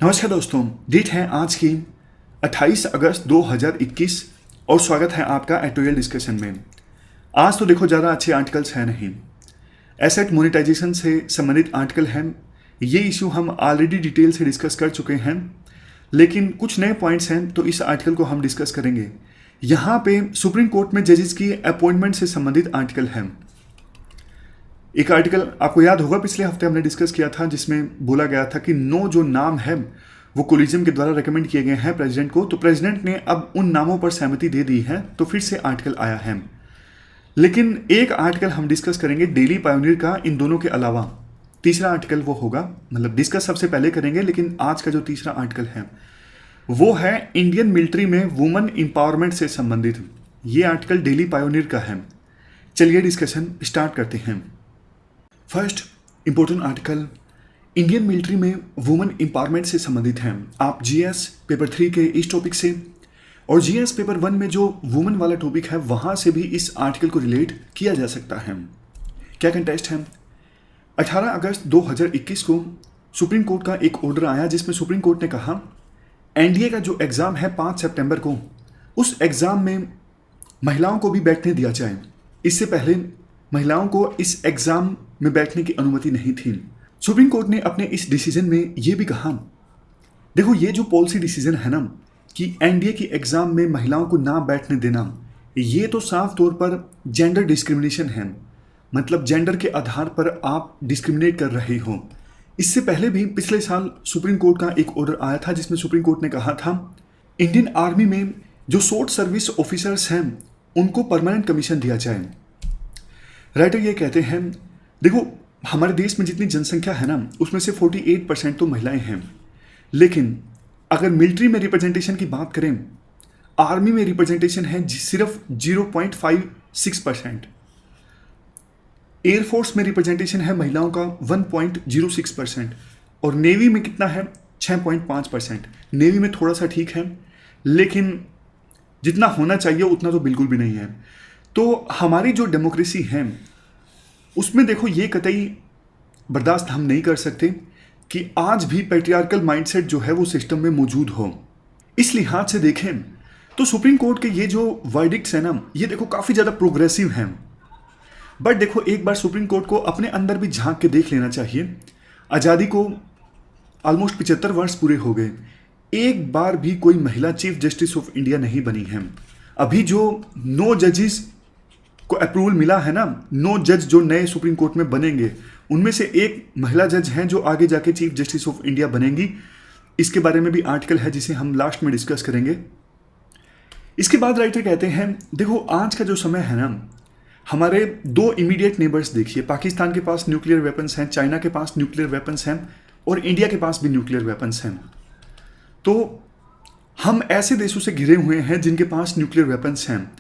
नमस्कार दोस्तों, डेट है आज की 28 अगस्त 2021 और स्वागत है आपका एडिटोरियल डिस्कशन में। आज तो देखो ज़्यादा अच्छे आर्टिकल्स हैं नहीं, एसेट मोनेटाइजेशन से संबंधित आर्टिकल हैं। ये इशू हम ऑलरेडी डिटेल से डिस्कस कर चुके हैं, लेकिन कुछ नए पॉइंट्स हैं तो इस आर्टिकल को हम डिस्कस करेंगे। यहाँ पे सुप्रीम कोर्ट में जजेस की अपॉइंटमेंट से संबंधित आर्टिकल है। एक आर्टिकल आपको याद होगा पिछले हफ्ते हमने डिस्कस किया था, जिसमें बोला गया था कि 9 जो नाम है वो कोलिजियम के द्वारा रेकमेंड किए गए हैं प्रेसिडेंट को, तो प्रेसिडेंट ने अब उन नामों पर सहमति दे दी है, तो फिर से आर्टिकल आया है। लेकिन एक आर्टिकल हम डिस्कस करेंगे डेली पायोनियर का, इन दोनों के अलावा तीसरा आर्टिकल वो होगा, मतलब डिस्कस सबसे पहले करेंगे, लेकिन आज का जो तीसरा आर्टिकल है वो है इंडियन मिलिट्री में वुमेन एम्पावरमेंट से संबंधित। ये आर्टिकल डेली पायोनियर का है। चलिए डिस्कशन स्टार्ट करते हैं। First important article Indian military में वुमेन एम्पावरमेंट से संबंधित है। आप जीएस पेपर 3 के इस टॉपिक से और जीएस पेपर 1 में जो वुमेन वाला टॉपिक है वहां से भी इस आर्टिकल को रिलेट किया जा सकता है। क्या कंटेस्ट है? 18 अगस्त 2021 को सुप्रीम कोर्ट का एक ऑर्डर आया, जिसमें सुप्रीम कोर्ट ने कहा एनडीए का जो एग्ज़ाम है 5 सितंबर को, उस एग्ज़ाम में महिलाओं को भी बैठने दिया जाए। इससे पहले महिलाओं को इस एग्ज़ाम में बैठने की अनुमति नहीं थी। सुप्रीम कोर्ट ने अपने इस डिसीजन में यह भी कहा, देखो ये जो पॉलिसी डिसीजन है ना कि एनडीए की एग्ज़ाम में महिलाओं को ना बैठने देना, ये तो साफ तौर पर जेंडर डिस्क्रिमिनेशन है। मतलब जेंडर के आधार पर आप डिस्क्रिमिनेट कर रहे हो। इससे पहले भी पिछले साल सुप्रीम कोर्ट का एक ऑर्डर आया था, जिसमें सुप्रीम कोर्ट ने कहा था इंडियन आर्मी में जो शॉर्ट सर्विस ऑफिसर्स हैं उनको परमानेंट कमीशन दिया जाए। राइटर ये कहते हैं, देखो हमारे देश में जितनी जनसंख्या है ना उसमें से 48% तो महिलाएं हैं, लेकिन अगर मिलिट्री में रिप्रेजेंटेशन की बात करें, आर्मी में रिप्रेजेंटेशन है सिर्फ 0.56%, एयरफोर्स में रिप्रेजेंटेशन है महिलाओं का 1.06% और नेवी में कितना है 6.5%। नेवी में थोड़ा सा ठीक है, लेकिन जितना होना चाहिए उतना तो बिल्कुल भी नहीं है। तो हमारी जो डेमोक्रेसी है उसमें देखो ये कतई बर्दाश्त हम नहीं कर सकते कि आज भी पैट्रियार्कल माइंडसेट जो है वो सिस्टम में मौजूद हो। इस लिहाज से देखें तो सुप्रीम कोर्ट के ये जो वर्डिक्ट्स है ना, ये देखो काफ़ी ज़्यादा प्रोग्रेसिव हैं। बट देखो एक बार सुप्रीम कोर्ट को अपने अंदर भी झांक के देख लेना चाहिए। आज़ादी को ऑलमोस्ट 75 वर्ष पूरे हो गए, एक बार भी कोई महिला चीफ जस्टिस ऑफ इंडिया नहीं बनी है। अभी जो 9 जजेस को अप्रूवल मिला है ना, 9 जज जो नए सुप्रीम कोर्ट में बनेंगे, उनमें से एक महिला जज हैं जो आगे जाके चीफ जस्टिस ऑफ इंडिया बनेंगी। इसके बारे में भी आर्टिकल है जिसे हम लास्ट में डिस्कस करेंगे। इसके बाद राइटर कहते हैं, देखो आज का जो समय है ना, हमारे 2 इमीडिएट नेबर्स देखिए, पाकिस्तान के पास न्यूक्लियर वेपन्स हैं, चाइना के पास न्यूक्लियर वेपन्स हैं और इंडिया के पास भी न्यूक्लियर वेपन्स हैं। तो हम ऐसे देशों से घिरे हुए हैं जिनके पास न्यूक्लियर वेपन्स हैं,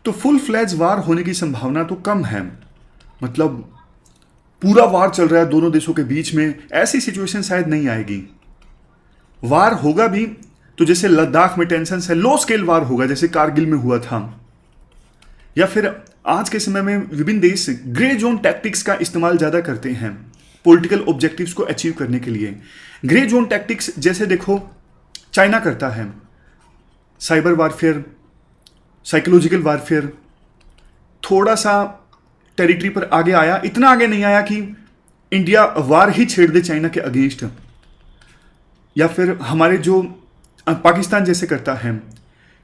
तो फुल फ्लैज वार होने की संभावना तो कम है। मतलब पूरा वार चल रहा है दोनों देशों के बीच में, ऐसी सिचुएशन शायद नहीं आएगी। वार होगा भी तो जैसे लद्दाख में टेंशन है, लो स्केल वार होगा जैसे कारगिल में हुआ था, या फिर आज के समय में विभिन्न देश ग्रे जोन टैक्टिक्स का इस्तेमाल ज़्यादा करते हैं पॉलिटिकल ऑब्जेक्टिव्स को अचीव करने के लिए। ग्रे जोन टैक्टिक्स जैसे देखो चाइना करता है, साइबर वारफेयर, साइकोलॉजिकल वारफेयर, थोड़ा सा टेरिटरी पर आगे आया, इतना आगे नहीं आया कि इंडिया वार ही छेड़ दे चाइना के अगेंस्ट। या फिर हमारे जो पाकिस्तान जैसे करता है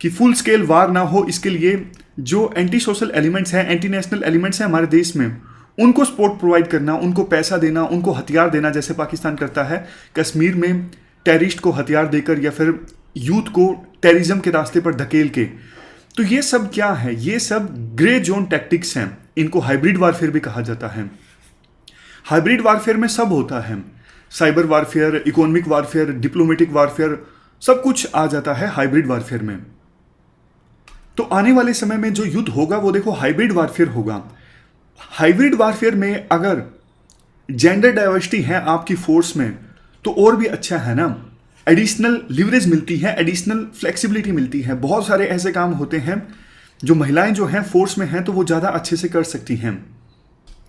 कि फुल स्केल वार ना हो, इसके लिए जो एंटी सोशल एलिमेंट्स हैं, एंटी नेशनल एलिमेंट्स हैं हमारे देश में, उनको सपोर्ट प्रोवाइड करना, उनको पैसा देना, उनको हथियार देना, जैसे पाकिस्तान करता है कश्मीर में टेररिस्ट को हथियार देकर या फिर यूथ को टेररिज्म के रास्ते पर धकेल के। तो ये सब क्या है? ये सब ग्रे जोन टैक्टिक्स हैं। इनको हाइब्रिड वारफेयर भी कहा जाता है। हाइब्रिड वारफेयर में सब होता है, cyber warfare, economic warfare, diplomatic warfare, सब कुछ आ जाता है हाइब्रिड वारफेयर में। तो आने वाले समय में जो युद्ध होगा वो देखो हाइब्रिड वारफेयर होगा। हाइब्रिड वारफेयर में अगर जेंडर डाइवर्सिटी है आपकी फोर्स में तो और भी अच्छा है ना, एडिशनल लिवरेज मिलती है, एडिशनल फ्लेक्सिबिलिटी मिलती है। बहुत सारे ऐसे काम होते हैं जो महिलाएं जो हैं फोर्स में हैं तो वो ज़्यादा अच्छे से कर सकती हैं।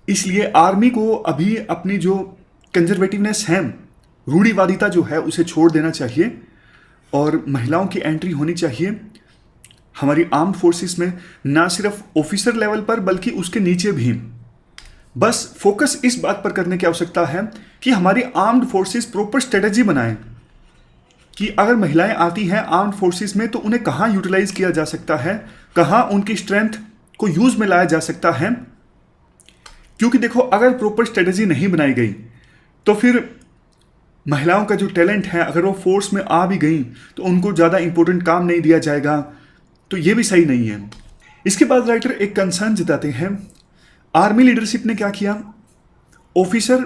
इसलिए आर्मी को अभी अपनी जो कंजर्वेटिवनेस है रूढ़िवादिता जो है उसे छोड़ देना चाहिए और महिलाओं की एंट्री होनी चाहिए हमारी आर्म्ड फोर्सेस में, ना सिर्फ ऑफिसर लेवल पर बल्कि उसके नीचे भी। बस फोकस इस बात पर करने की आवश्यकता है कि हमारी आर्म्ड फोर्सेस प्रॉपर स्ट्रेटेजी बनाएं कि अगर महिलाएं आती हैं आर्म्ड फोर्सेस में तो उन्हें कहां यूटिलाइज किया जा सकता है, कहां उनकी स्ट्रेंथ को यूज में लाया जा सकता है। क्योंकि देखो, अगर प्रॉपर स्ट्रेटेजी नहीं बनाई गई तो फिर महिलाओं का जो टैलेंट है, अगर वो फोर्स में आ भी गई तो उनको ज़्यादा इंपॉर्टेंट काम नहीं दिया जाएगा, तो ये भी सही नहीं है। इसके बाद राइटर एक कंसर्न जताते हैं, आर्मी लीडरशिप ने क्या किया, ऑफिसर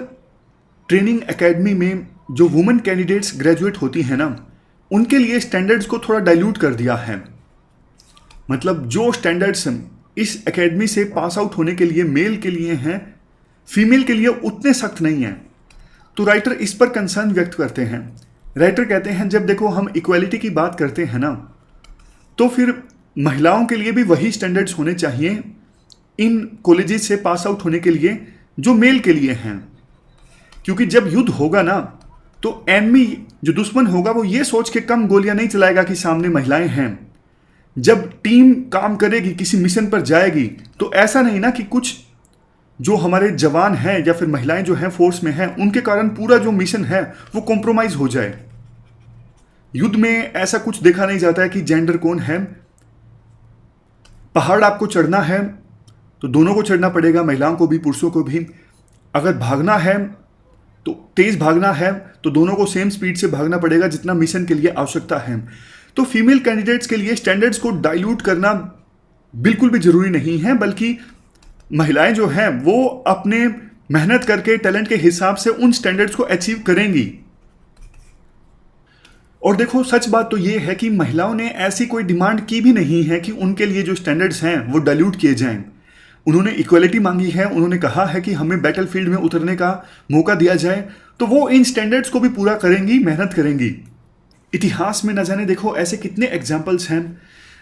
ट्रेनिंग एकेडमी में जो वुमेन कैंडिडेट्स ग्रेजुएट होती हैं ना, उनके लिए स्टैंडर्ड्स को थोड़ा डाइल्यूट कर दिया है। मतलब जो स्टैंडर्ड्स इस एकेडमी से पास आउट होने के लिए मेल के लिए हैं, फीमेल के लिए उतने सख्त नहीं हैं। तो राइटर इस पर कंसर्न व्यक्त करते हैं। राइटर कहते हैं जब देखो हम इक्वालिटी की बात करते हैं ना, तो फिर महिलाओं के लिए भी वही स्टैंडर्ड्स होने चाहिए इन कॉलेजेस से पास आउट होने के लिए जो मेल के लिए हैं। क्योंकि जब युद्ध होगा ना, तो एनिमी जो दुश्मन होगा वो ये सोच के कम गोलियां नहीं चलाएगा कि सामने महिलाएं हैं। जब टीम काम करेगी, किसी मिशन पर जाएगी, तो ऐसा नहीं ना कि कुछ जो हमारे जवान हैं या फिर महिलाएं जो हैं फोर्स में हैं, उनके कारण पूरा जो मिशन है वो कॉम्प्रोमाइज हो जाए। युद्ध में ऐसा कुछ देखा नहीं जाता है कि जेंडर कौन है। पहाड़ आपको चढ़ना है तो दोनों को चढ़ना पड़ेगा, महिलाओं को भी पुरुषों को भी। अगर भागना है तो तेज भागना है तो दोनों को सेम स्पीड से भागना पड़ेगा जितना मिशन के लिए आवश्यकता है। तो फीमेल कैंडिडेट्स के लिए स्टैंडर्ड्स को डाइल्यूट करना बिल्कुल भी जरूरी नहीं है, बल्कि महिलाएं जो हैं वो अपने मेहनत करके टैलेंट के हिसाब से उन स्टैंडर्ड्स को अचीव करेंगी। और देखो, सच बात तो ये है कि महिलाओं ने ऐसी कोई डिमांड की भी नहीं है कि उनके लिए जो स्टैंडर्ड्स हैं वो डाइल्यूट किए जाएं। उन्होंने इक्वलिटी मांगी है, उन्होंने कहा है कि हमें बैटलफील्ड में उतरने का मौका दिया जाए, तो वो इन स्टैंडर्ड्स को भी पूरा करेंगी, मेहनत करेंगी। इतिहास में न जाने देखो ऐसे कितने एग्जाम्पल्स हैं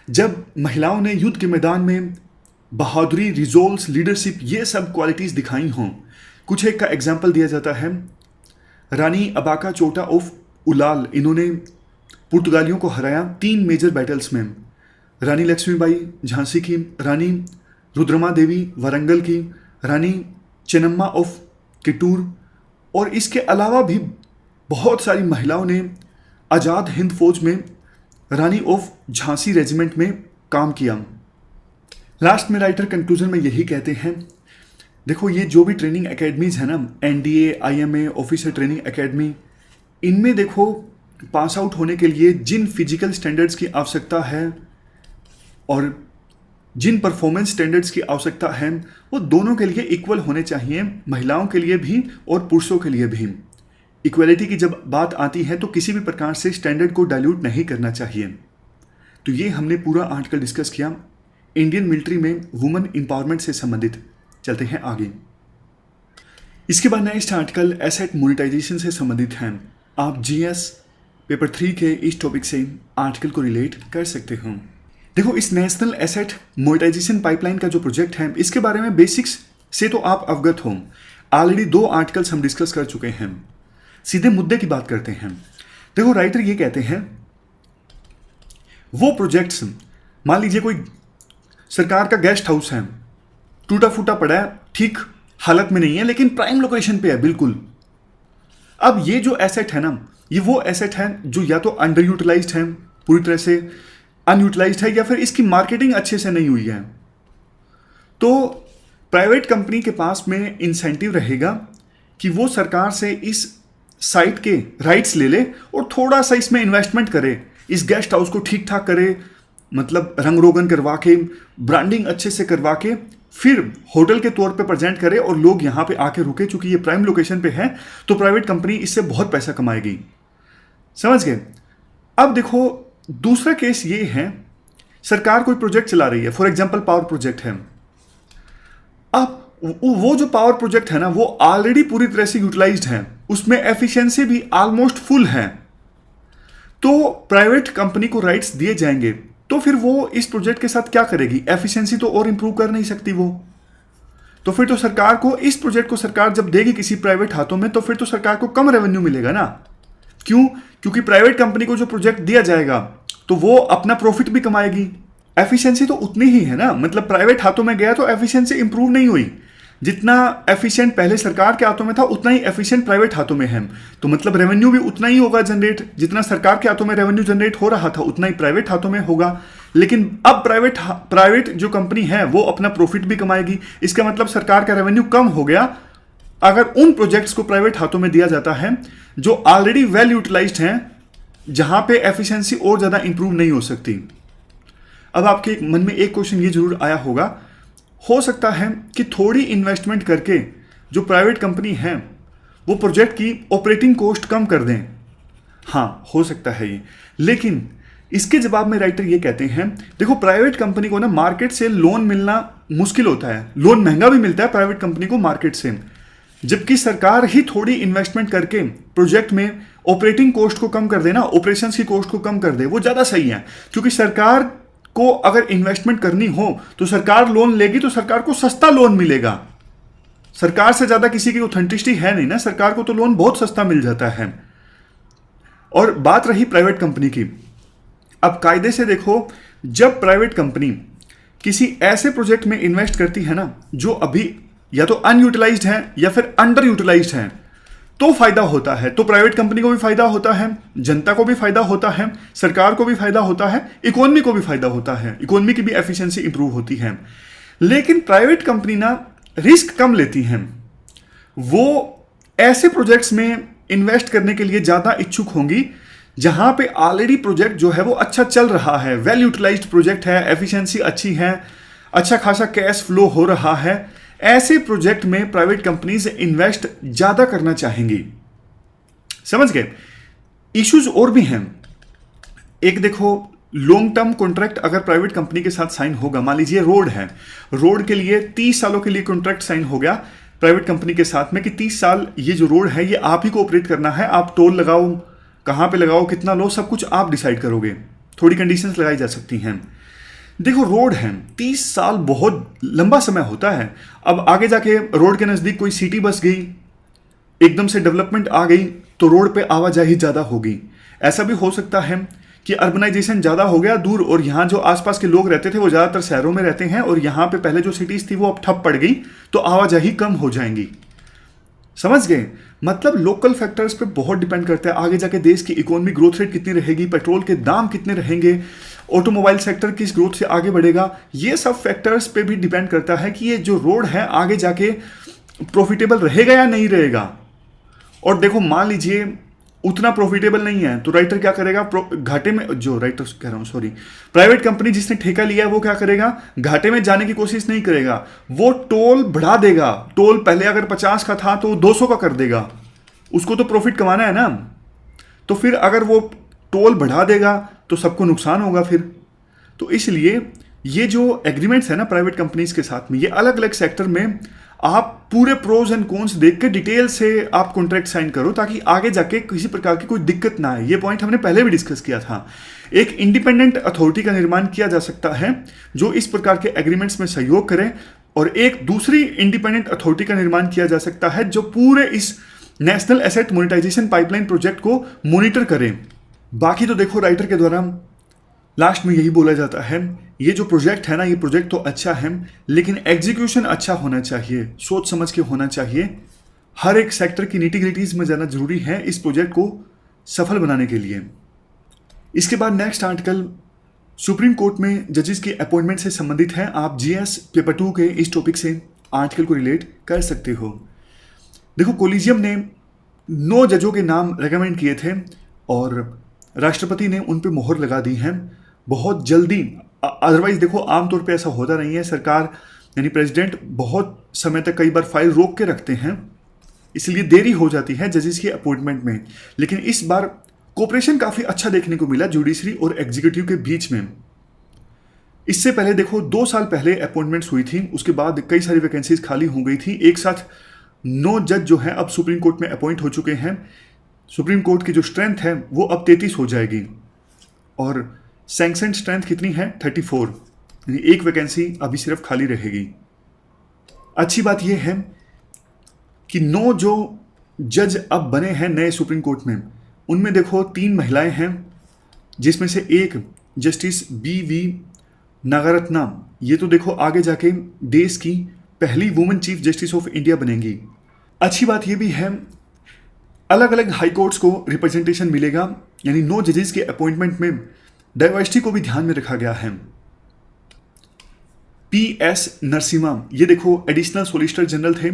जब महिलाओं ने युद्ध के मैदान में बहादुरी, रिजोल्व, लीडरशिप, ये सब क्वालिटीज़ दिखाई हों। कुछ एक का एग्जाम्पल दिया जाता है, रानी अबाका चोटा ऑफ उलाल, इन्होंने पुर्तगालियों को हराया 3 मेजर बैटल्स में। रानी लक्ष्मीबाई झांसी की, रानी रुद्रमा देवी वारंगल की, रानी चेन्नम्मा ऑफ किटूर, और इसके अलावा भी बहुत सारी महिलाओं ने आज़ाद हिंद फौज में रानी ऑफ झांसी रेजिमेंट में काम किया। लास्ट में राइटर कंक्लूजन में यही कहते हैं, देखो ये जो भी ट्रेनिंग एकेडमीज़ है ना, NDA, IMA, officer training academy, इनमें देखो पास आउट होने के लिए जिन फिजिकल स्टैंडर्ड्स की आवश्यकता है और जिन परफॉर्मेंस स्टैंडर्ड्स की आवश्यकता है वो दोनों के लिए इक्वल होने चाहिए, महिलाओं के लिए भी और पुरुषों के लिए भी। इक्वलिटी की जब बात आती है तो किसी भी प्रकार से स्टैंडर्ड को डाइल्यूट नहीं करना चाहिए। तो ये हमने पूरा आर्टिकल डिस्कस किया इंडियन मिलिट्री में वुमेन एम्पावरमेंट से संबंधित। चलते हैं आगे। इसके बाद नेक्स्ट आर्टिकल एसेट मोनेटाइजेशन से संबंधित है। आप जीएस पेपर 3 के इस टॉपिक से आर्टिकल को रिलेट कर सकते हो। देखो, इस नेशनल एसेट मोनेटाइजेशन पाइपलाइन का जो प्रोजेक्ट है, इसके बारे में बेसिक्स से तो आप अवगत हो। ऑलरेडी 2 आर्टिकल्स हम डिस्कस कर चुके हैं। सीधे मुद्दे की बात करते हैं। देखो, राइटर ये कहते हैं वो प्रोजेक्ट्स, मान लीजिए कोई सरकार का गेस्ट हाउस है, टूटा फूटा पड़ा है, ठीक हालत में नहीं है, लेकिन प्राइम लोकेशन पे है बिल्कुल। अब ये जो एसेट है ना, ये वो एसेट है जो या तो अंडर यूटिलाइज्ड है, पूरी तरह से अनयूटिलाइज्ड है, या फिर इसकी मार्केटिंग अच्छे से नहीं हुई है। तो प्राइवेट कंपनी के पास में इंसेंटिव रहेगा कि वो सरकार से इस साइट के राइट्स ले ले और थोड़ा सा इसमें इन्वेस्टमेंट करे, इस गेस्ट हाउस को ठीक ठाक करे, मतलब रंग रोगन करवा के, ब्रांडिंग अच्छे से करवा के, फिर होटल के तौर पे प्रेजेंट करे और लोग यहाँ पे आके रुके। चूंकि ये प्राइम लोकेशन पे है तो प्राइवेट कंपनी इससे बहुत पैसा कमाएगी। समझ गए? अब देखो, दूसरा केस ये है, सरकार कोई प्रोजेक्ट चला रही है, फॉर एग्जांपल पावर प्रोजेक्ट है। अब वो जो पावर प्रोजेक्ट है ना, वो ऑलरेडी पूरी तरह से यूटिलाइज्ड है, उसमें एफिशिएंसी भी ऑलमोस्ट फुल है। तो प्राइवेट कंपनी को राइट्स दिए जाएंगे, तो फिर वो इस प्रोजेक्ट के साथ क्या करेगी? एफिशिएंसी तो और इंप्रूव कर नहीं सकती वो। तो फिर तो सरकार को, इस प्रोजेक्ट को सरकार जब देगी किसी प्राइवेट हाथों में, तो फिर तो सरकार को कम रेवेन्यू मिलेगा ना। क्यों? क्योंकि प्राइवेट कंपनी को जो प्रोजेक्ट दिया जाएगा तो वो अपना प्रॉफिट भी कमाएगी। एफिशिएंसी तो उतनी ही है ना, मतलब प्राइवेट हाथों में गया तो एफिशिएंसी इंप्रूव नहीं हुई। जितना एफिशिएंट पहले सरकार के हाथों में था उतना ही एफिशिएंट प्राइवेट हाथों में है, तो मतलब रेवेन्यू भी उतना ही होगा जनरेट। जितना सरकार के हाथों में रेवेन्यू जनरेट हो रहा था उतना ही प्राइवेट हाथों में होगा। लेकिन अब प्राइवेट जो कंपनी है वो अपना प्रॉफिट भी कमाएगी। इसका मतलब सरकार का रेवेन्यू कम हो गया अगर उन प्रोजेक्ट्स को प्राइवेट हाथों में दिया जाता है जो ऑलरेडी वेल यूटिलाइज्ड हैं, जहां पे एफिशिएंसी और ज्यादा इंप्रूव नहीं हो सकती। अब आपके मन में एक क्वेश्चन ये जरूर आया होगा, हो सकता है कि थोड़ी इन्वेस्टमेंट करके जो प्राइवेट कंपनी है वो प्रोजेक्ट की ऑपरेटिंग कॉस्ट कम कर दें। हाँ, हो सकता है ये, लेकिन इसके जवाब में राइटर ये कहते हैं, देखो प्राइवेट कंपनी को ना मार्केट से लोन मिलना मुश्किल होता है, लोन महंगा भी मिलता है प्राइवेट कंपनी को मार्केट से, जबकि सरकार ही थोड़ी इन्वेस्टमेंट करके प्रोजेक्ट में ऑपरेटिंग कॉस्ट को कम कर देना, ऑपरेशंस की कॉस्ट को कम कर दे, वो ज़्यादा सही है। क्योंकि सरकार को अगर इन्वेस्टमेंट करनी हो तो सरकार लोन लेगी तो सरकार को सस्ता लोन मिलेगा। सरकार से ज़्यादा किसी की ऑथेंटिसिटी है नहीं ना, सरकार को तो लोन बहुत सस्ता मिल जाता है। और बात रही प्राइवेट कंपनी की, अब कायदे से देखो, जब प्राइवेट कंपनी किसी ऐसे प्रोजेक्ट में इन्वेस्ट करती है ना जो अभी या तो अनयूटिलाइज्ड है या फिर अंडर यूटिलाइज्ड है, तो फायदा होता है। तो प्राइवेट कंपनी को भी फायदा होता है, जनता को भी फायदा होता है, सरकार को भी फायदा होता है, इकोनॉमी को भी फायदा होता है, इकोनॉमी की भी एफिशिएंसी इंप्रूव होती है। लेकिन प्राइवेट कंपनी ना रिस्क कम लेती हैं, वो ऐसे प्रोजेक्ट्स में इन्वेस्ट करने के लिए ज्यादा इच्छुक होंगी जहां पे ऑलरेडी प्रोजेक्ट जो है वो अच्छा चल रहा है, वेल यूटिलाइज्ड प्रोजेक्ट है, एफिशिएंसी अच्छी है, अच्छा खासा कैश फ्लो हो रहा है। ऐसे प्रोजेक्ट में प्राइवेट कंपनीज इन्वेस्ट ज्यादा करना चाहेंगी। समझ गए? इश्यूज और भी हैं। एक देखो, लॉन्ग टर्म कॉन्ट्रैक्ट अगर प्राइवेट कंपनी के साथ साइन होगा, मान लीजिए रोड है, रोड के लिए 30 सालों के लिए कॉन्ट्रैक्ट साइन हो गया प्राइवेट कंपनी के साथ में कि 30 साल ये जो रोड है ये आप ही को ऑपरेट करना है, आप टोल लगाओ, कहां पे लगाओ, कितना लो, सब कुछ आप डिसाइड करोगे। थोड़ी कंडीशंस लगाई जा सकती हैं। देखो रोड है, 30 साल बहुत लंबा समय होता है। अब आगे जाके रोड के नजदीक कोई सिटी बस गई, एकदम से डेवलपमेंट आ गई तो रोड पे आवाजाही ज्यादा होगी। ऐसा भी हो सकता है कि अर्बनाइजेशन ज्यादा हो गया दूर, और यहाँ जो आसपास के लोग रहते थे वो ज्यादातर शहरों में रहते हैं, और यहाँ पे पहले जो सिटीज थी वो अब ठप पड़ गई तो आवाजाही कम हो जाएंगी। समझ गए? मतलब लोकल फैक्टर्स पे बहुत डिपेंड करता है। आगे जाके देश की इकोनॉमी ग्रोथ रेट कितनी रहेगी, पेट्रोल के दाम कितने रहेंगे, ऑटोमोबाइल सेक्टर किस ग्रोथ से आगे बढ़ेगा, ये सब फैक्टर्स पे भी डिपेंड करता है कि ये जो रोड है आगे जाके प्रॉफिटेबल रहेगा या नहीं रहेगा। और देखो मान लीजिए उतना प्रॉफिटेबल नहीं है तो राइटर क्या करेगा, घाटे में, जो राइटर कह रहा हूं सॉरी, प्राइवेट कंपनी जिसने ठेका लिया है वो क्या करेगा, घाटे में जाने की कोशिश नहीं करेगा, वो टोल बढ़ा देगा। टोल पहले अगर 50 का था तो 200 का कर देगा, उसको तो प्रॉफिट कमाना है ना। तो फिर अगर वो टोल बढ़ा देगा तो सबको नुकसान होगा फिर। तो इसलिए ये जो एग्रीमेंट्स है ना प्राइवेट कंपनीज के साथ में, ये अलग अलग सेक्टर में आप पूरे प्रोज एंड कॉन्स देख के डिटेल से आप कॉन्ट्रैक्ट साइन करो, ताकि आगे जाके किसी प्रकार की कोई दिक्कत ना आए। ये पॉइंट हमने पहले भी डिस्कस किया था। एक इंडिपेंडेंट अथॉरिटी का निर्माण किया जा सकता है जो इस प्रकार के एग्रीमेंट्स में सहयोग करे, और एक दूसरी इंडिपेंडेंट अथॉरिटी का निर्माण किया जा सकता है जो पूरे इस national asset monetization pipeline project को मॉनिटर करे। बाकी तो देखो राइटर के द्वारा लास्ट में यही बोला जाता है, ये जो प्रोजेक्ट है ना, ये प्रोजेक्ट तो अच्छा है लेकिन एग्जीक्यूशन अच्छा होना चाहिए, सोच समझ के होना चाहिए। हर एक सेक्टर की निटी-ग्रिटीज में जाना जरूरी है इस प्रोजेक्ट को सफल बनाने के लिए। इसके बाद नेक्स्ट आर्टिकल सुप्रीम कोर्ट में जजेस की अपॉइंटमेंट से संबंधित है। आप जीएस पेपर 2 के इस टॉपिक से आर्टिकल को रिलेट कर सकते हो। देखो कोलिजियम ने 9 जजों के नाम रेकमेंड किए थे और राष्ट्रपति ने उन पे मोहर लगा दी है बहुत जल्दी। अदरवाइज देखो आमतौर पे ऐसा होता नहीं है, सरकार यानी प्रेसिडेंट बहुत समय तक कई बार फाइल रोक के रखते हैं, इसलिए देरी हो जाती है जजेस की अपॉइंटमेंट में। लेकिन इस बार कोऑपरेशन काफी अच्छा देखने को मिला जुडिशरी और एग्जीक्यूटिव के बीच में। इससे पहले देखो 2 साल पहले अपॉइंटमेंट्स हुई थी, उसके बाद कई सारी वैकेंसीज खाली हो गई थी। एक साथ 9 जज जो है अब सुप्रीम कोर्ट में अपॉइंट हो चुके हैं। सुप्रीम कोर्ट की जो स्ट्रेंथ है वो अब 33 हो जाएगी, और सैंक्शन स्ट्रेंथ कितनी है 34, यानी एक वैकेंसी अभी सिर्फ खाली रहेगी। अच्छी बात यह है कि 9 जो जज अब बने हैं नए सुप्रीम कोर्ट में, उनमें देखो 3 महिलाएं हैं, जिसमें से एक जस्टिस BV नागरत्ना, ये तो देखो आगे जाके देश की पहली women chief justice of India बनेंगी। अच्छी बात ये भी है, अलग अलग हाई कोर्ट्स को रिप्रेजेंटेशन मिलेगा, यानी 9 जजेस के अपॉइंटमेंट में डाइवर्सिटी को भी ध्यान में रखा गया है। PS नरसिम्हा, ये देखो एडिशनल सोलिसिटर जनरल थे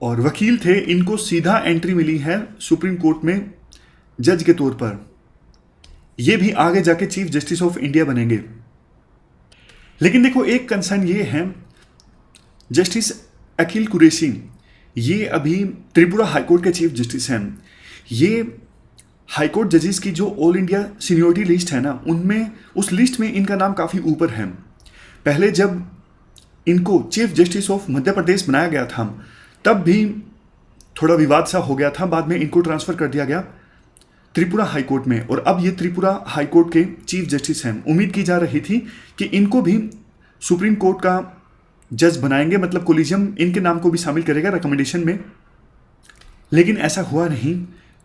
और वकील थे, इनको सीधा एंट्री मिली है सुप्रीम कोर्ट में जज के तौर पर। ये भी आगे जाके चीफ जस्टिस ऑफ इंडिया बनेंगे। लेकिन देखो एक कंसर्न ये है, जस्टिस अखिल कुरैशी, ये अभी त्रिपुरा हाईकोर्ट के चीफ जस्टिस हैं। ये हाईकोर्ट जजेस की जो ऑल इंडिया सीनियरिटी लिस्ट है ना, उनमें उस लिस्ट में इनका नाम काफ़ी ऊपर है। पहले जब इनको chief justice of Madhya Pradesh बनाया गया था तब भी थोड़ा विवाद सा हो गया था, बाद में इनको ट्रांसफ़र कर दिया गया त्रिपुरा हाईकोर्ट में, और अब ये त्रिपुरा हाईकोर्ट के चीफ जस्टिस हैं। उम्मीद की जा रही थी कि इनको भी सुप्रीम कोर्ट का जज बनाएंगे, मतलब कोलिजियम इनके नाम को भी शामिल करेगा रिकमेंडेशन में, लेकिन ऐसा हुआ नहीं।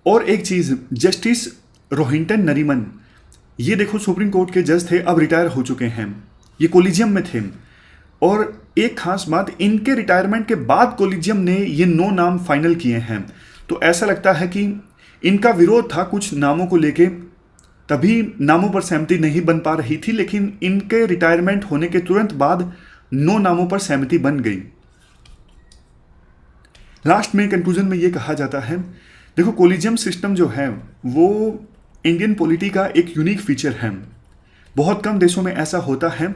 और एक चीज़, जस्टिस रोहिंटन नरीमन, ये देखो सुप्रीम कोर्ट के जज थे, अब रिटायर हो चुके हैं, ये कोलिजियम में थे। और एक खास बात, इनके रिटायरमेंट के बाद कोलिजियम ने ये 9 नाम फाइनल किए हैं। तो ऐसा लगता है कि इनका विरोध था कुछ नामों को लेके, तभी नामों पर सहमति नहीं बन पा रही थी, लेकिन इनके रिटायरमेंट होने के तुरंत बाद 9 नामों पर सहमति बन गई। लास्ट में कंक्लूजन में ये कहा जाता है, देखो कोलिजियम सिस्टम जो है वो इंडियन पॉलिटी का एक यूनिक फीचर है। बहुत कम देशों में ऐसा होता है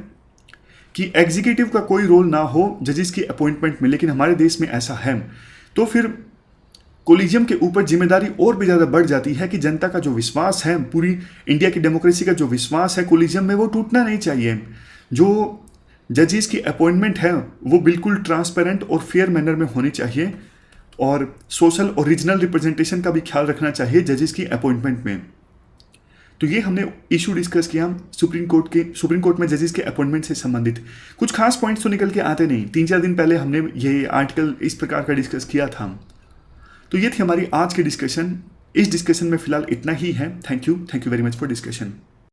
कि एग्जीक्यूटिव का कोई रोल ना हो जजेस की अपॉइंटमेंट में, लेकिन हमारे देश में ऐसा है। तो फिर कोलिजियम के ऊपर जिम्मेदारी और भी ज़्यादा बढ़ जाती है कि जनता का जो विश्वास है, पूरी इंडिया की डेमोक्रेसी का जो विश्वास है कोलिजियम में, वो टूटना नहीं चाहिए। जो जजेस की अपॉइंटमेंट है वो बिल्कुल ट्रांसपेरेंट और फेयर मैनर में होनी चाहिए, और सोशल और रीजनल रिप्रेजेंटेशन का भी ख्याल रखना चाहिए जजेस की अपॉइंटमेंट में। तो ये हमने इशू डिस्कस किया सुप्रीम कोर्ट में जजेस के अपॉइंटमेंट से संबंधित। कुछ खास पॉइंट्स तो निकल के आते नहीं, 3-4 दिन पहले हमने ये आर्टिकल इस प्रकार का डिस्कस किया था। तो ये थी हमारी आज की डिस्कशन। इस डिस्कशन में फिलहाल इतना ही है। Thank you very much for discussion.